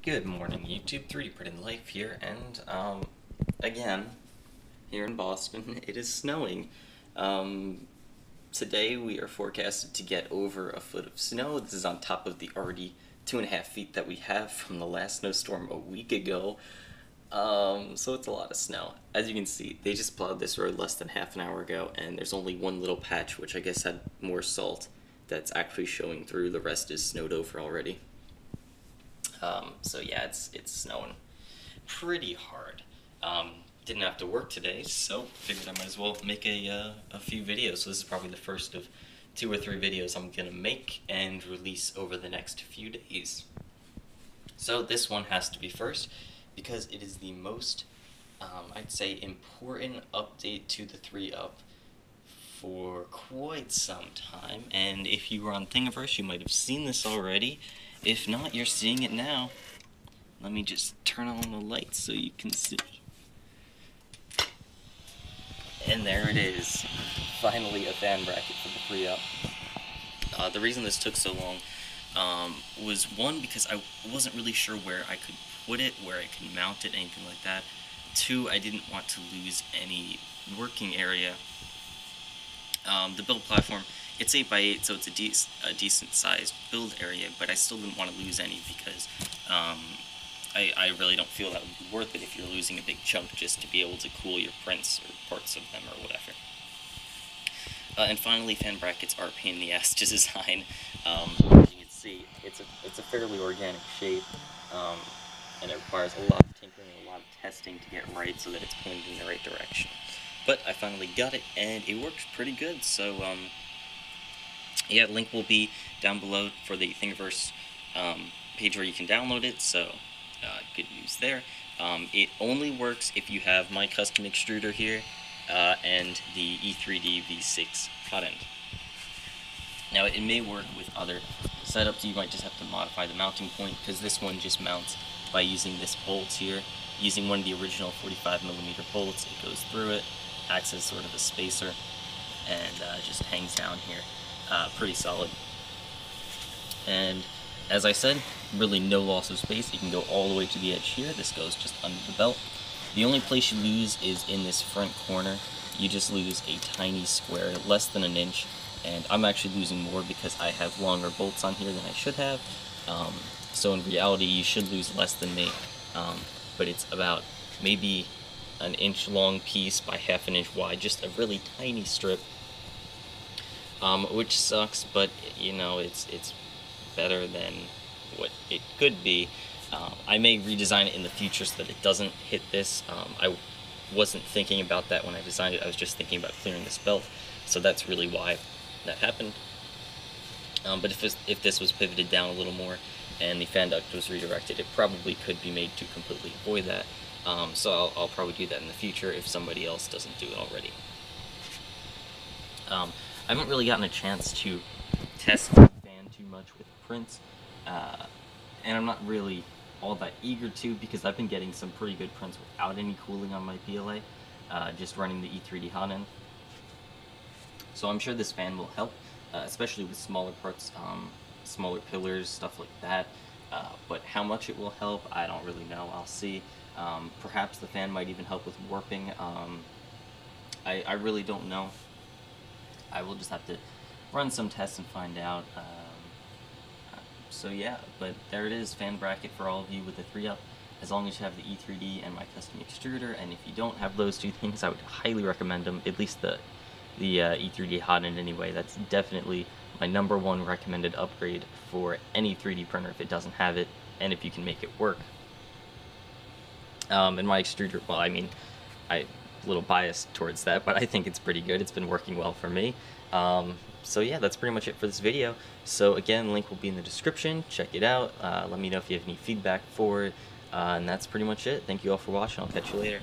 Good morning, YouTube. 3D Printed Life here, and again, here in Boston, it is snowing. Today we are forecasted to get over a foot of snow. This is on top of the already 2.5 feet that we have from the last snowstorm a week ago. So it's a lot of snow. As you can see, they just plowed this road less than half an hour ago, and there's only one little patch, which I guess had more salt, that's actually showing through. The rest is snowed over already. So yeah, it's snowing pretty hard. Didn't have to work today, so figured I might as well make a few videos. So this is probably the first of 2 or 3 videos I'm gonna make and release over the next few days. So this one has to be first because it is the most, I'd say, important update to the 3-Up for quite some time. And if you were on Thingiverse, you might have seen this already. If not, you're seeing it now. Let me just turn on the lights so you can see. And there it is. Finally a fan bracket for the 3-Up. The reason this took so long was, one, because I wasn't really sure where I could put it, where I could mount it, anything like that. 2, I didn't want to lose any working area. The build platform, it's 8x8, so it's a decent sized build area, but I still didn't want to lose any because I really don't feel that would be worth it if you're losing a big chunk just to be able to cool your prints or parts of them or whatever. And finally, fan brackets are a pain in the ass to design. As you can see, it's a fairly organic shape, and it requires a lot of tinkering and a lot of testing to get right so that it's pointed in the right direction. But I finally got it, and it works pretty good. So yeah, link will be down below for the Thingiverse page where you can download it, so good news there. It only works if you have my custom extruder here and the E3D V6 hot end. Now, it may work with other setups. You might just have to modify the mounting point, because this one just mounts by using this bolt here. Using one of the original 45mm bolts, it goes through it, acts as sort of a spacer, and just hangs down here. Pretty solid. And as I said, really no loss of space. You can go all the way to the edge here. This goes just under the belt. The only place you lose is in this front corner. You just lose a tiny square, less than an inch, and I'm actually losing more because I have longer bolts on here than I should have. So in reality, you should lose less than me, but it's about maybe an inch long piece by half an inch wide, just a really tiny strip, which sucks, but you know, it's better than what it could be. I may redesign it in the future so that it doesn't hit this. I wasn't thinking about that when I designed it. I was just thinking about clearing this belt, so that's really why that happened. But if this was pivoted down a little more and the fan duct was redirected, it probably could be made to completely avoid that. So I'll probably do that in the future if somebody else doesn't do it already. I haven't really gotten a chance to test the fan too much with prints, and I'm not really all that eager to, because I've been getting some pretty good prints without any cooling on my PLA, just running the E3D hot end. So I'm sure this fan will help, especially with smaller parts, smaller pillars, stuff like that. But how much it will help, I don't really know. I'll see. Perhaps the fan might even help with warping. I really don't know. I will just have to run some tests and find out. So yeah, but there it is, fan bracket for all of you with the 3-Up, as long as you have the E3D and my custom extruder. And if you don't have those two things, I would highly recommend them, at least the E3D hot end anyway. That's definitely my #1 recommended upgrade for any 3D printer if it doesn't have it, and if you can make it work. And my extruder, well, I mean, I'm a little biased towards that, but I think it's pretty good. It's been working well for me. So yeah, that's pretty much it for this video. So again, link will be in the description. Check it out. Let me know if you have any feedback for it. And that's pretty much it. Thank you all for watching. I'll catch you later.